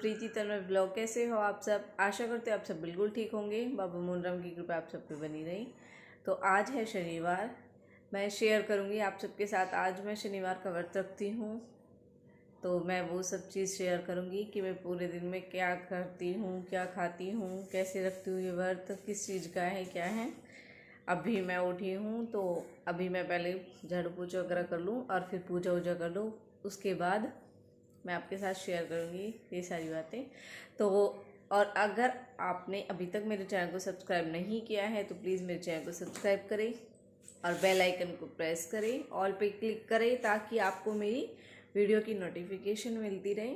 प्रीति तन्मय blog. कैसे हो आप सब? आशा करते हो आप सब बिल्कुल ठीक होंगे। बाबा मोहनराम की कृपा आप सब पे बनी रही। तो आज है शनिवार, मैं शेयर करूंगी आप सबके साथ। आज मैं शनिवार का व्रत रखती हूँ, तो मैं वो सब चीज़ शेयर करूंगी कि मैं पूरे दिन में क्या करती हूँ, क्या खाती हूँ, कैसे रखती हूँ ये व्रत, किस चीज़ का है, क्या है। अभी मैं उठी हूँ तो अभी मैं पहले झाड़ू पोछा वगैरह कर लूँ और फिर पूजा वूजा कर लूँ। उसके बाद मैं आपके साथ शेयर करूँगी ये सारी बातें। तो और अगर आपने अभी तक मेरे चैनल को सब्सक्राइब नहीं किया है तो प्लीज़ मेरे चैनल को सब्सक्राइब करें और बेल आइकन को प्रेस करें, ऑल पे क्लिक करें ताकि आपको मेरी वीडियो की नोटिफिकेशन मिलती रहे।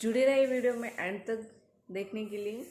जुड़े रहे वीडियो में एंड तक देखने के लिए।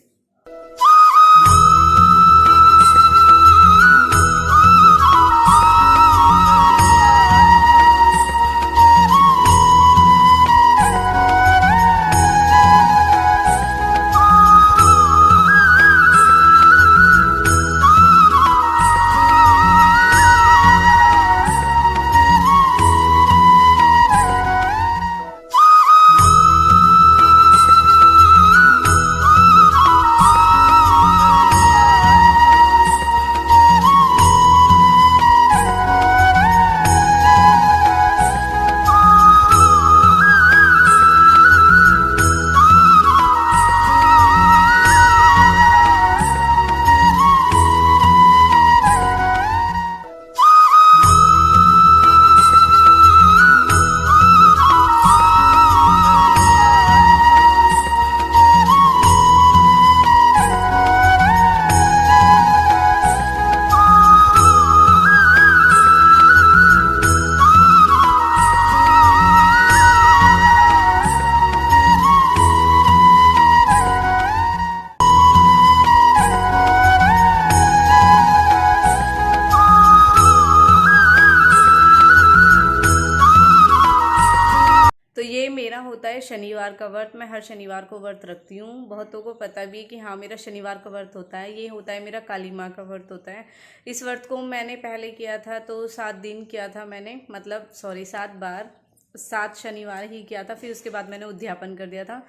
तो ये मेरा होता है शनिवार का व्रत। मैं हर शनिवार को व्रत रखती हूँ। बहुतों को पता भी है कि हाँ मेरा शनिवार का व्रत होता है। ये होता है मेरा काली माँ का व्रत होता है। इस व्रत को मैंने पहले किया था तो 7 दिन किया था मैंने, मतलब सॉरी 7 बार, 7 शनिवार ही किया था। फिर उसके बाद मैंने उद्यापन कर दिया था।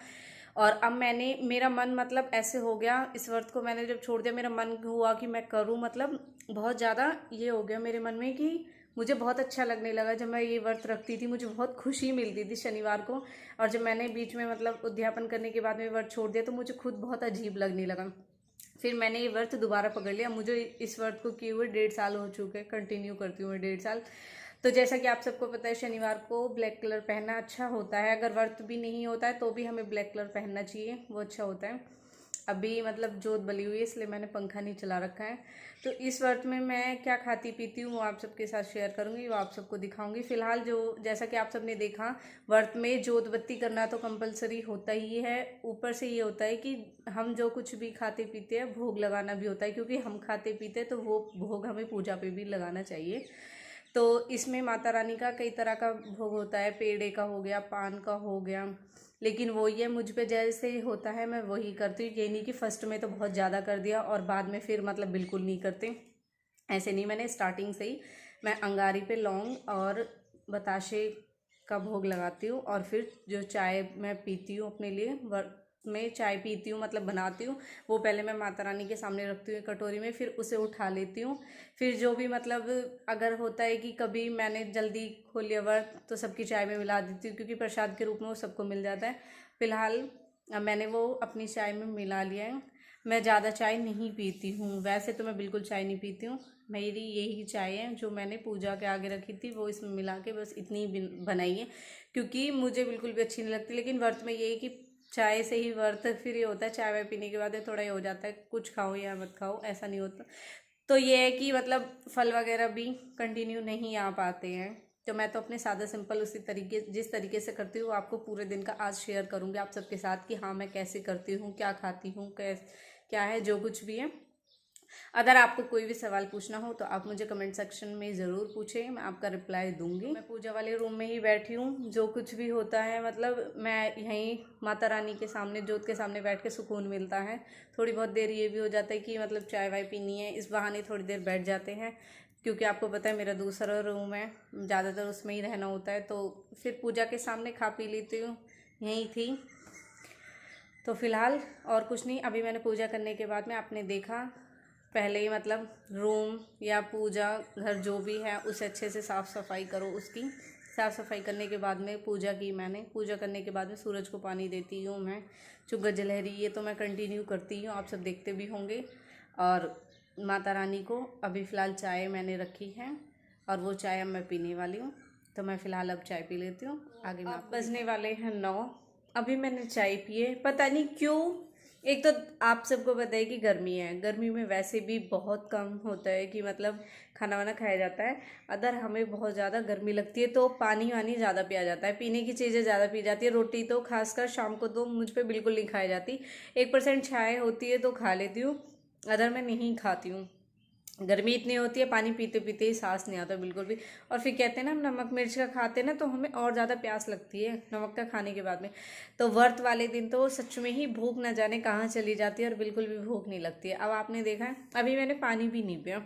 और अब मैंने, मेरा मन मतलब ऐसे हो गया, इस व्रत को मैंने जब छोड़ दिया मेरा मन हुआ कि मैं करूँ, मतलब बहुत ज़्यादा ये हो गया मेरे मन में कि मुझे बहुत अच्छा लगने लगा। जब मैं ये व्रत रखती थी मुझे बहुत खुशी मिलती थी शनिवार को। और जब मैंने बीच में मतलब उद्यापन करने के बाद में व्रत छोड़ दिया तो मुझे खुद बहुत अजीब लगने लगा। फिर मैंने ये व्रत दोबारा पकड़ लिया। मुझे इस व्रत को किए हुए 1.5 साल हो चुके हैं, कंटिन्यू करती हूँ मैं 1.5 साल। तो जैसा कि आप सबको पता है शनिवार को ब्लैक कलर पहनना अच्छा होता है। अगर व्रत भी नहीं होता है तो भी हमें ब्लैक कलर पहनना चाहिए, वो अच्छा होता है। अभी मतलब जोत बली हुई है इसलिए मैंने पंखा नहीं चला रखा है। तो इस व्रत में मैं क्या खाती पीती हूँ वो आप सबके साथ शेयर करूँगी, वो आप सबको दिखाऊंगी। फिलहाल जो जैसा कि आप सबने देखा, व्रत में जोत बत्ती करना तो कंपलसरी होता ही है। ऊपर से ये होता है कि हम जो कुछ भी खाते पीते हैं भोग लगाना भी होता है, क्योंकि हम खाते पीते हैं तो वो भोग हमें पूजा पे भी लगाना चाहिए। तो इसमें माता रानी का कई तरह का भोग होता है, पेड़े का हो गया, पान का हो गया, लेकिन वो ये मुझ पे जैसे होता है मैं वही करती हूँ। ये नहीं कि फर्स्ट में तो बहुत ज़्यादा कर दिया और बाद में फिर मतलब बिल्कुल नहीं करते, ऐसे नहीं। मैंने स्टार्टिंग से ही मैं अंगारी पे लौंग और बताशे का भोग लगाती हूँ। और फिर जो चाय मैं पीती हूँ अपने लिए, में चाय पीती हूँ मतलब बनाती हूँ, वो पहले मैं माता रानी के सामने रखती हूँ कटोरी में, फिर उसे उठा लेती हूँ। फिर जो भी मतलब अगर होता है कि कभी मैंने जल्दी खोल लिया व्रत तो सबकी चाय में मिला देती हूँ, क्योंकि प्रसाद के रूप में वो सबको मिल जाता है। फिलहाल मैंने वो अपनी चाय में मिला लिया है। मैं ज़्यादा चाय नहीं पीती हूँ, वैसे तो मैं बिल्कुल चाय नहीं पीती हूँ। मेरी यही चाय है जो मैंने पूजा के आगे रखी थी, वो इसमें मिला के बस इतनी ही बनाई है, क्योंकि मुझे बिल्कुल भी अच्छी नहीं लगती। लेकिन व्रत में यही कि चाय से ही व्रत फिर ये होता है, चाय वाय पीने के बाद थोड़ा ये हो जाता है कुछ खाओ या मत खाओ, ऐसा नहीं होता। तो ये है कि मतलब फल वगैरह भी कंटिन्यू नहीं आ पाते हैं। तो मैं तो अपने सादा सिंपल उसी तरीके, जिस तरीके से करती हूँ आपको पूरे दिन का आज शेयर करूँगी आप सबके साथ कि हाँ मैं कैसे करती हूँ, क्या खाती हूँ, क्या है जो कुछ भी है। अगर आपको कोई भी सवाल पूछना हो तो आप मुझे कमेंट सेक्शन में ज़रूर पूछें, मैं आपका रिप्लाई दूंगी। मैं पूजा वाले रूम में ही बैठी हूँ, जो कुछ भी होता है मतलब मैं यहीं माता रानी के सामने, जोत के सामने बैठ के सुकून मिलता है। थोड़ी बहुत देर ये भी हो जाता है कि मतलब चाय वाय पीनी है, इस बहाने थोड़ी देर बैठ जाते हैं, क्योंकि आपको पता है मेरा दूसरा रूम है, ज़्यादातर उसमें ही रहना होता है। तो फिर पूजा के सामने खा पी लेती हूँ, यहीं थी। तो फ़िलहाल और कुछ नहीं। अभी मैंने पूजा करने के बाद में आपने देखा पहले ही मतलब रूम या पूजा घर जो भी है उसे अच्छे से साफ़ सफाई करो। उसकी साफ़ सफाई करने के बाद में पूजा की मैंने। पूजा करने के बाद में सूरज को पानी देती हूँ मैं। चुग्गा जलहरी ये तो मैं कंटिन्यू करती हूँ, आप सब देखते भी होंगे। और माता रानी को अभी फ़िलहाल चाय मैंने रखी है और वो चाय अब मैं पीने वाली हूँ। तो मैं फ़िलहाल अब चाय पी लेती हूँ। आगे मैं बजने वाले हैं 9। अभी मैंने चाय पी है, पता नहीं क्यों। एक तो आप सबको पता है कि गर्मी है, गर्मी में वैसे भी बहुत कम होता है कि मतलब खाना वाना खाया जाता है। अगर हमें बहुत ज़्यादा गर्मी लगती है तो पानी वानी ज़्यादा पिया जाता है, पीने की चीज़ें ज़्यादा पी जाती है। रोटी तो खासकर शाम को तो मुझ पे बिल्कुल नहीं खाई जाती। 1% चाय होती है तो खा लेती हूँ, अदर मैं नहीं खाती हूँ। गर्मी इतनी होती है पानी पीते पीते ही सांस नहीं आता बिल्कुल भी। और फिर कहते हैं ना हम नमक मिर्च का खाते हैं ना तो हमें और ज़्यादा प्यास लगती है नमक का खाने के बाद में। तो व्रत वाले दिन तो सच में ही भूख न जाने कहाँ चली जाती है और बिल्कुल भी भूख नहीं लगती है। अब आपने देखा है अभी मैंने पानी भी नहीं पिया,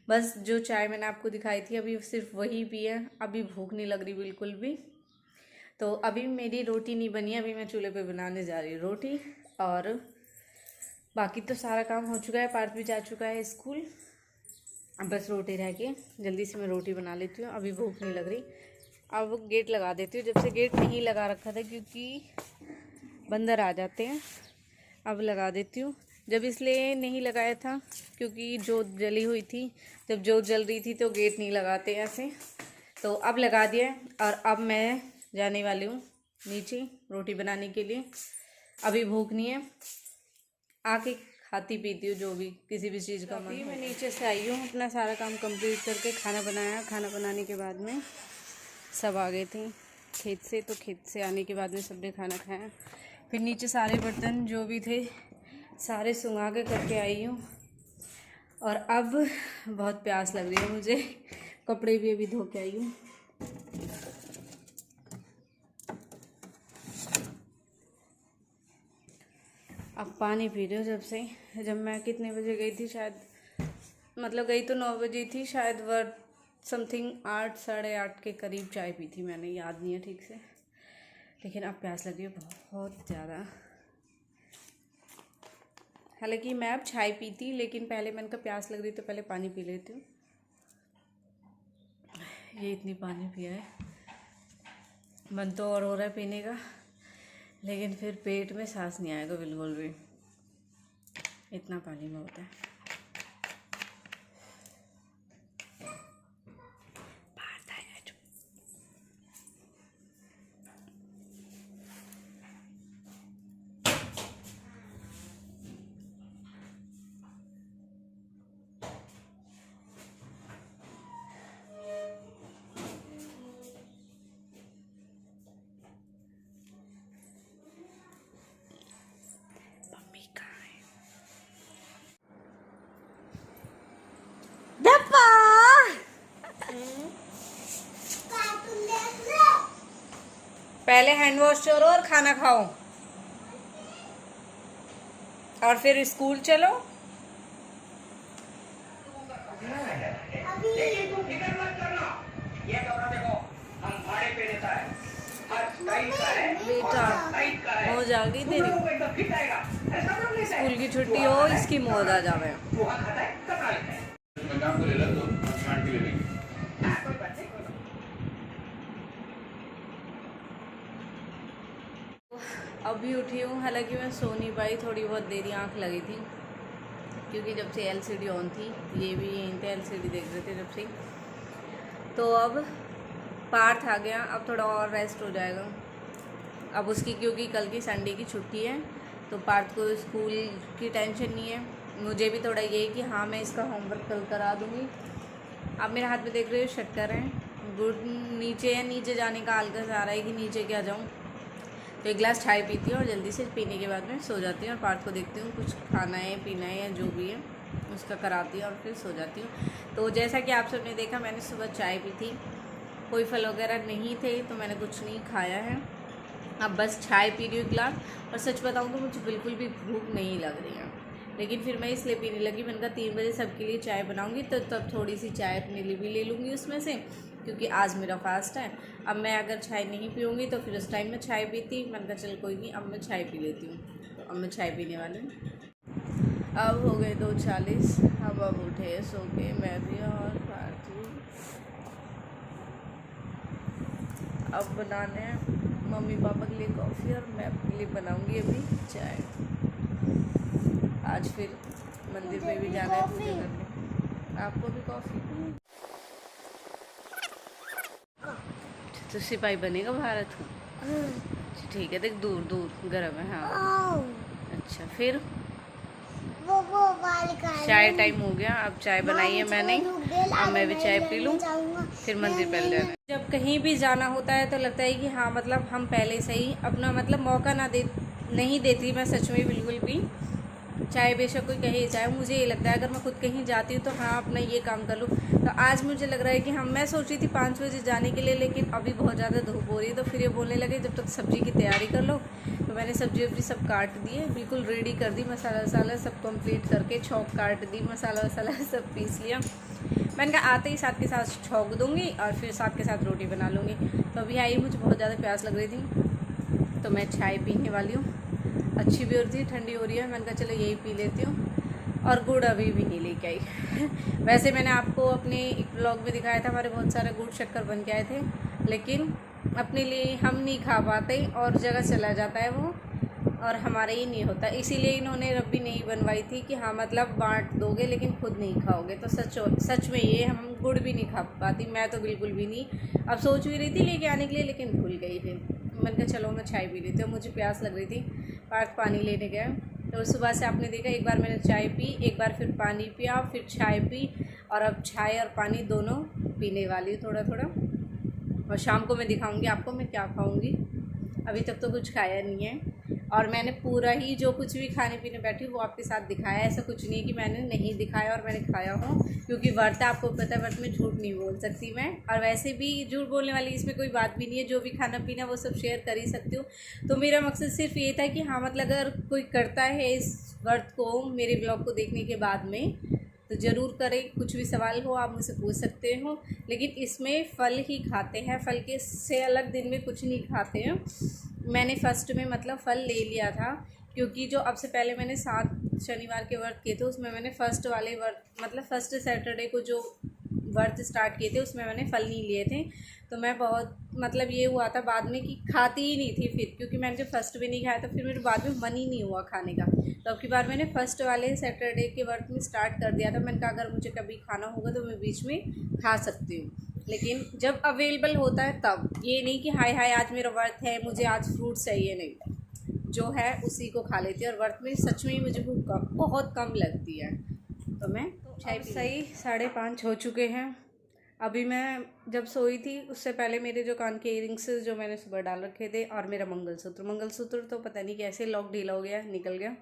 बस जो चाय मैंने आपको दिखाई थी अभी सिर्फ वही पिया। अभी भूख नहीं लग रही बिल्कुल भी। तो अभी मेरी रोटी नहीं बनी है, अभी मैं चूल्हे पे बनाने जा रही हूँ रोटी। और बाकी तो सारा काम हो चुका है, पार्थ भी जा चुका है स्कूल। अब बस रोटी रह गई, जल्दी से मैं रोटी बना लेती हूँ, अभी भूख नहीं लग रही। अब गेट लगा देती हूँ, जब से गेट नहीं लगा रखा था क्योंकि बंदर आ जाते हैं। अब लगा देती हूँ। जब इसलिए नहीं लगाया था क्योंकि जोत जली हुई थी, जब जोत जल रही थी तो गेट नहीं लगाते ऐसे। तो अब लगा दिया और अब मैं जाने वाली हूँ नीचे रोटी बनाने के लिए। अभी भूख नहीं है, आके खाती पीती हूँ जो भी किसी भी चीज़ का मन हो। मैं नीचे से आई हूँ, अपना सारा काम कंप्लीट करके खाना बनाया। खाना बनाने के बाद में सब आ गए थे खेत से, तो खेत से आने के बाद में सबने खाना खाया। फिर नीचे सारे बर्तन जो भी थे सारे सुंघा के करके आई हूँ। और अब बहुत प्यास लग रही है मुझे, कपड़े भी अभी धो के आई हूँ। अब पानी पी रही हूँ जब मैं कितने बजे गई थी, शायद मतलब गई तो 9 बजे थी शायद, वर्ड समथिंग 8 साढ़े 8 के करीब चाय पी थी मैंने, याद नहीं है ठीक से। लेकिन अब प्यास लगी है बहुत ज़्यादा। हालांकि मैं अब चाय पीती, लेकिन पहले मैंने कहा प्यास लग रही तो पहले पानी पी लेती हूँ। ये इतनी पानी पिया है, मन तो और हो रहा है पीने का, लेकिन फिर पेट में सांस नहीं आएगा बिल्कुल भी, इतना पानी में होता है। पहले हैंड वॉश करो और खाना खाओ और फिर स्कूल चलो। बेटा हो जाएगी तेरी, स्कूल की छुट्टी हो इसकी मौज आ जावे। अभी उठी हूँ, हालांकि मैं सो नहीं पाई, थोड़ी बहुत देरी आंख लगी थी क्योंकि जब से एलसीडी ऑन थी, ये भी यहीं पे एलसीडी देख रहे थे जब से। तो अब पार्थ आ गया, अब थोड़ा और रेस्ट हो जाएगा अब उसकी, क्योंकि कल की संडे की छुट्टी है तो पार्थ को स्कूल की टेंशन नहीं है। मुझे भी थोड़ा ये है कि हाँ मैं इसका होमवर्क कल करा दूँगी। अब मेरे हाथ में देख रहे हो शक्कर है, गुड़ नीचे है, नीचे जाने का आलस आ रहा है कि नीचे क्या जाऊँ। तो एक गिलास चाय पीती हूँ और जल्दी से पीने के बाद में सो जाती हूँ और पार्थ को देखती हूँ कुछ खाना है पीना है या जो भी है उसका कराती हूँ और फिर सो जाती हूँ। तो जैसा कि आप सबने देखा मैंने सुबह चाय पी थी, कोई फल वगैरह नहीं थे तो मैंने कुछ नहीं खाया है। अब बस चाय पी रही हूँ गिलास, और सच बताऊँ तो मुझे बिल्कुल भी भूख नहीं लग रही है। लेकिन फिर मैं इसलिए पीने लगी, मैंने कहा 3 बजे सबके लिए चाय बनाऊँगी तो तब थोड़ी सी चाय अपने लिए भी ले लूँगी उसमें से, क्योंकि आज मेरा फास्ट है। अब मैं अगर चाय नहीं पीऊँगी तो फिर उस टाइम में चाय पीती, मैंने कहा चल कोई नहीं, अब मैं चाय पी लेती हूँ। तो अब मैं चाय पीने वाली हूँ। अब हो गए 2:40, अब उठे सो के मैं भी और भारती। अब बनाने हैं मम्मी पापा के लिए कॉफ़ी और मैं अपने लिए बनाऊँगी अभी चाय। आज फिर मंदिर पे भी जाना है पूजा करने। आपको भी कॉफ़ी? तो सिपाही बनेगा भारत का? ठीक है, देख दूर दूर गर्म है। हाँ अच्छा, फिर चाय टाइम हो गया, अब चाय बनाई है मैंने, अब मैं भी चाय पी लूँ, फिर मंदिर पहले जाना है। जब कहीं भी जाना होता है तो लगता है कि हाँ मतलब हम पहले से ही अपना मतलब मौका नहीं देती मैं सच में बिल्कुल भी। चाहे बेशक कोई कहे, चाहे मुझे ये लगता है अगर मैं खुद कहीं जाती हूँ तो हाँ अपना ये काम कर लूँ। तो आज मुझे लग रहा है कि मैं सोच रही थी 5 बजे जाने के लिए, लेकिन अभी बहुत ज़्यादा धूप हो रही है। तो फिर ये बोलने लगे जब तक सब्ज़ी की तैयारी कर लो। तो मैंने सब्जी वब्जी सब काट दी है, बिल्कुल रेडी कर दी, मसाला वसाला सब कंप्लीट करके छौंक काट दी, मसाला वसाला सब पीस लिया। मैंने कहा आते ही साथ के साथ छौंक दूँगी और फिर साथ के साथ रोटी बना लूँगी। तो अभी आई, मुझे बहुत ज़्यादा प्यास लग रही थी तो मैं चाय पीने वाली हूँ। अच्छी भी हो रही थी, ठंडी हो रही है, मैंने कहा चलो यही पी लेती हूँ। और गुड़ अभी भी नहीं लेके आई वैसे मैंने आपको अपने एक ब्लॉग में दिखाया था, हमारे बहुत सारे गुड़ शक्कर बन के आए थे, लेकिन अपने लिए हम नहीं खा पाते और जगह चला जाता है वो, और हमारे ही नहीं होता। इसीलिए इन्होंने रब्बी नहीं बनवाई थी कि हाँ मतलब बांट दोगे लेकिन खुद नहीं खाओगे। तो सच में ये हम गुड़ भी नहीं खा पाती, मैं तो बिल्कुल भी नहीं। अब सोच भी रही थी लेके आने के लिए, लेकिन भूल गई। फिर मैंने कहा चलो मैं चाय पी लेती हूँ, मुझे प्यास लग रही थी। पार्थ पानी लेने गया, तो सुबह से आपने देखा एक बार मैंने चाय पी, एक बार फिर पानी पिया, फिर चाय पी, और अब चाय और पानी दोनों पीने वाली हूँ थोड़ा थोड़ा। और शाम को मैं दिखाऊंगी आपको मैं क्या खाऊंगी। अभी तक तो कुछ खाया नहीं है, और मैंने पूरा ही जो कुछ भी खाने पीने बैठी वो आपके साथ दिखाया। ऐसा कुछ नहीं है कि मैंने नहीं दिखाया और मैंने खाया हूँ, क्योंकि व्रत है, आपको पता है व्रत में झूठ नहीं बोल सकती मैं। और वैसे भी झूठ बोलने वाली इसमें कोई बात भी नहीं है, जो भी खाना पीना वो सब शेयर कर ही सकती हूँ। तो मेरा मकसद सिर्फ ये था कि हाँ मतलब अगर कोई करता है इस व्रत को मेरे ब्लॉग को देखने के बाद में तो ज़रूर करें। कुछ भी सवाल हो आप मुझसे पूछ सकते हो, लेकिन इसमें फल ही खाते हैं, फल के से अलग दिन में कुछ नहीं खाते हैं। मैंने फ़र्स्ट में मतलब फ़ल ले लिया था, क्योंकि जो अब से पहले मैंने 7 शनिवार के व्रत किए थे उसमें मैंने फ़र्स्ट वाले व्रत मतलब फ़र्स्ट सैटरडे को जो व्रत स्टार्ट किए थे उसमें मैंने फल नहीं लिए थे। तो मैं बहुत मतलब ये हुआ था बाद में कि खाती ही नहीं थी फिर, क्योंकि मैंने जब फर्स्ट भी नहीं खाया तो फिर मेरे बाद में मन ही नहीं हुआ खाने का। तो अब की बार मैंने फ़र्स्ट वाले सैटरडे के व्रत में स्टार्ट कर दिया था। मैंने कहा अगर मुझे कभी खाना होगा तो मैं बीच में खा सकती हूँ, लेकिन जब अवेलेबल होता है तब। ये नहीं कि हाय हाय आज मेरा व्रत है मुझे आज फ्रूट चाहिए, नहीं, जो है उसी को खा लेती है। और व्रत में सच में मुझे भूख बहुत कम लगती है। तो मैं चाय सही 5:30 हो चुके हैं। अभी मैं जब सोई थी उससे पहले मेरे जो कान के इयरिंग्स जो मैंने सुबह डाल रखे थे, और मेरा मंगलसूत्र तो पता नहीं कैसे लॉक ढीला हो गया, निकल गया।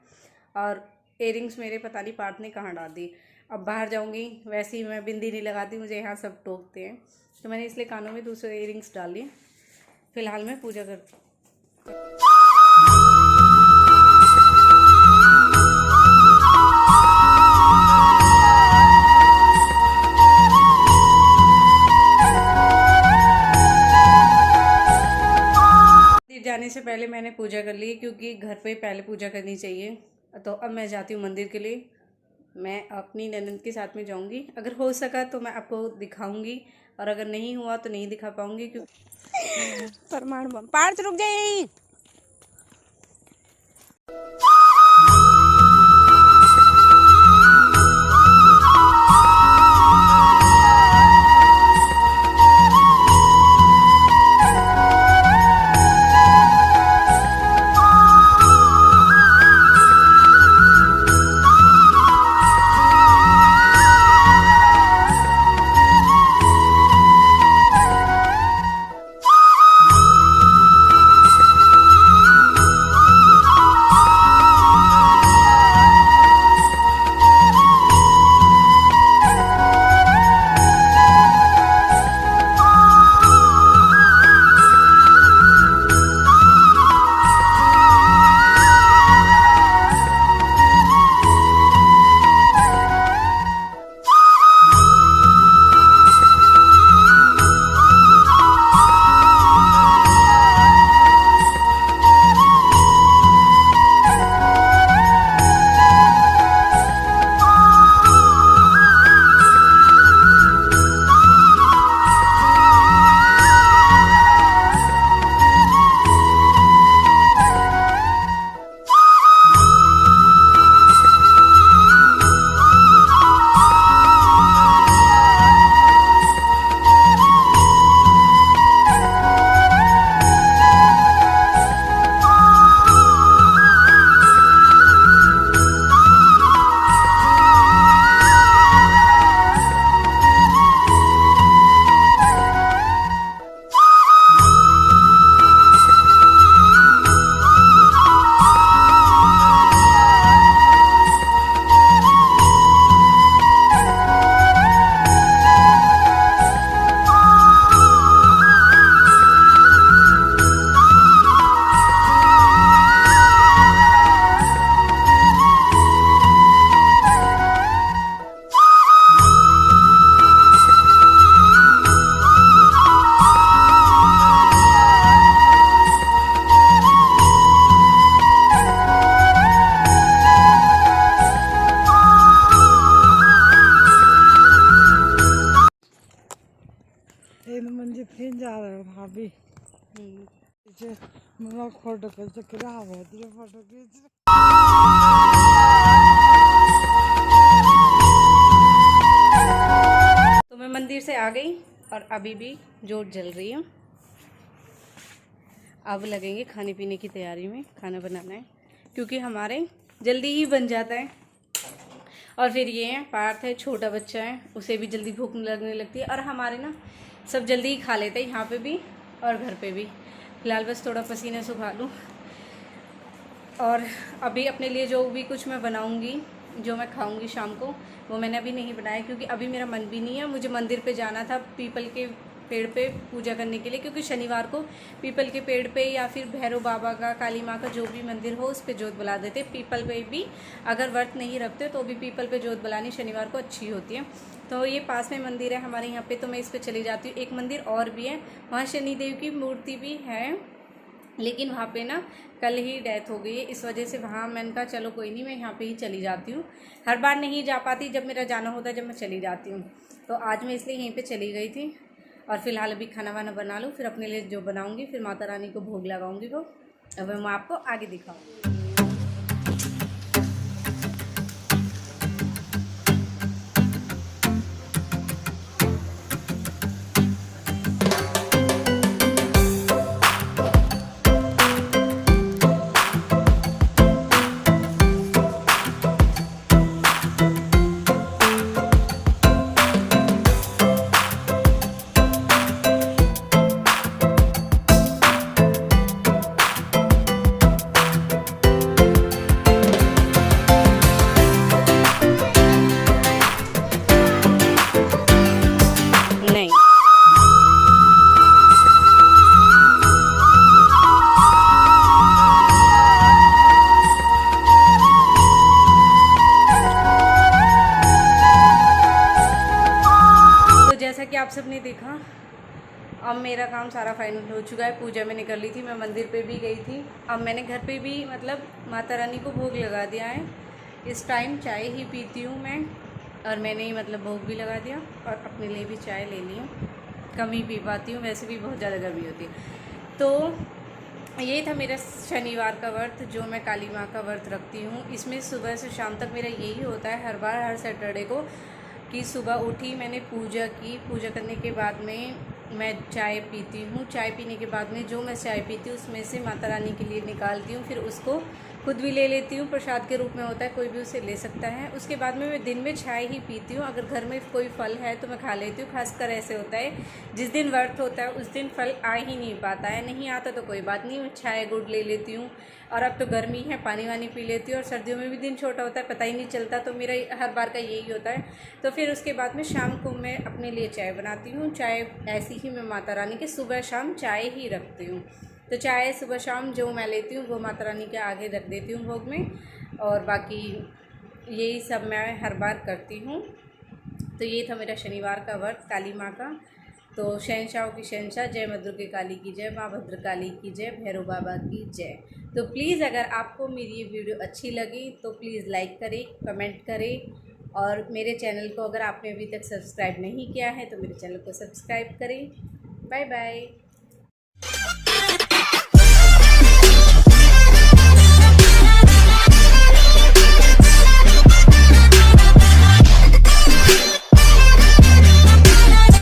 और इयरिंग्स मेरे पता नहीं पार्थ ने कहाँ डाल दी। अब बाहर जाऊंगी, वैसे ही मैं बिंदी नहीं लगाती, मुझे यहाँ सब टोकते हैं, तो मैंने इसलिए कानों में दूसरे इयरिंग्स डाल लिए। फ़िलहाल मैं पूजा करती जाने से पहले मैंने पूजा कर ली, क्योंकि घर पे पहले पूजा करनी चाहिए। तो अब मैं जाती हूँ मंदिर के लिए। मैं अपनी ननद के साथ में जाऊँगी, अगर हो सका तो मैं आपको दिखाऊंगी, और अगर नहीं हुआ तो नहीं दिखा पाऊँगी। क्योंकि परमाणु बम पार्थ रुक जाए। फोटो खींच के फोटो खींच। तो मैं मंदिर से आ गई और अभी भी जोत जल रही है। अब लगेंगे खाने पीने की तैयारी में, खाना बनाना है क्योंकि हमारे जल्दी ही बन जाता है। और फिर ये है पार्थ है, छोटा बच्चा है, उसे भी जल्दी भूख लगने लगती है और हमारे ना सब जल्दी ही खा लेते हैं, यहाँ पे भी और घर पे भी। फिलहाल बस थोड़ा पसीना सुखा लूँ और अभी अपने लिए जो भी कुछ मैं बनाऊँगी, जो मैं खाऊंगी शाम को, वो मैंने अभी नहीं बनाया क्योंकि अभी मेरा मन भी नहीं है। मुझे मंदिर पे जाना था पीपल के पेड़ पे पूजा करने के लिए, क्योंकि शनिवार को पीपल के पेड़ पे या फिर भैरव बाबा का, काली माँ का जो भी मंदिर हो उस पर जोत बुला देते। पीपल पे भी अगर व्रत नहीं रखते तो भी पीपल पे जोत बुलानी शनिवार को अच्छी होती है। तो ये पास में मंदिर है हमारे यहाँ पे, तो मैं इस पर चली जाती हूँ। एक मंदिर और भी है, वहाँ शनिदेव की मूर्ति भी है, लेकिन वहाँ पे ना कल ही डेथ हो गई है, इस वजह से वहाँ मैंने कहा चलो कोई नहीं, मैं यहाँ पे ही चली जाती हूँ। हर बार नहीं जा पाती, जब मेरा जाना होता है जब मैं चली जाती हूँ। तो आज मैं इसलिए यहीं पे चली गई थी और फिलहाल अभी खाना वाना बना लूँ, फिर अपने लिए जो बनाऊँगी फिर माता रानी को भोग लगाऊँगी, वो अब मैं आपको आगे दिखाऊँगी। नहीं, तो जैसा कि आप सबने देखा, अब मेरा काम सारा फाइनल हो चुका है। पूजा में निकल ली थी, मैं मंदिर पे भी गई थी। अब मैंने घर पे भी मतलब माता रानी को भोग लगा दिया है। इस टाइम चाय ही पीती हूँ मैं, और मैंने ही मतलब भोग भी लगा दिया और अपने लिए भी चाय ले ली हूँ। कम ही पी पाती हूँ, वैसे भी बहुत ज़्यादा गर्मी होती है। तो ये था मेरा शनिवार का व्रत, जो मैं काली माँ का व्रत रखती हूँ। इसमें सुबह से शाम तक मेरा यही होता है हर बार, हर सैटरडे को, कि सुबह उठी, मैंने पूजा की, पूजा करने के बाद में मैं चाय पीती हूँ। चाय पीने के बाद में जो मैं चाय पीती हूँ उसमें से माता रानी के लिए निकालती हूँ, फिर उसको खुद भी ले लेती हूँ। प्रसाद के रूप में होता है, कोई भी उसे ले सकता है। उसके बाद में मैं दिन में चाय ही पीती हूँ। अगर घर में कोई फल है तो मैं खा लेती हूँ। खासकर ऐसे होता है जिस दिन व्रत होता है उस दिन फल आ ही नहीं पाता है, नहीं आता तो कोई बात नहीं, मैं चाय गुड़ ले लेती हूँ। और अब तो गर्मी है, पानी वानी पी लेती हूँ। और सर्दियों में भी दिन छोटा होता है, पता ही नहीं चलता, तो मेरा हर बार का यही होता है। तो फिर उसके बाद में शाम को मैं अपने लिए चाय बनाती हूँ। चाय ऐसी ही मैं माता रानी के सुबह शाम चाय ही रखती हूँ। तो चाय सुबह शाम जो मैं लेती हूँ वो माता रानी के आगे रख देती हूँ भोग में, और बाकी यही सब मैं हर बार करती हूँ। तो ये था मेरा शनिवार का व्रत काली माँ का। तो शहनशाहों की शहनशाह, जय माँ दुर्गा काली की जय, माँ भद्रकाली की जय, भैरव बाबा की जय। तो प्लीज़ अगर आपको मेरी ये वीडियो अच्छी लगी तो प्लीज़ लाइक करें, कमेंट करें, और मेरे चैनल को अगर आपने अभी तक सब्सक्राइब नहीं किया है तो मेरे चैनल को सब्सक्राइब करें। Bye bye.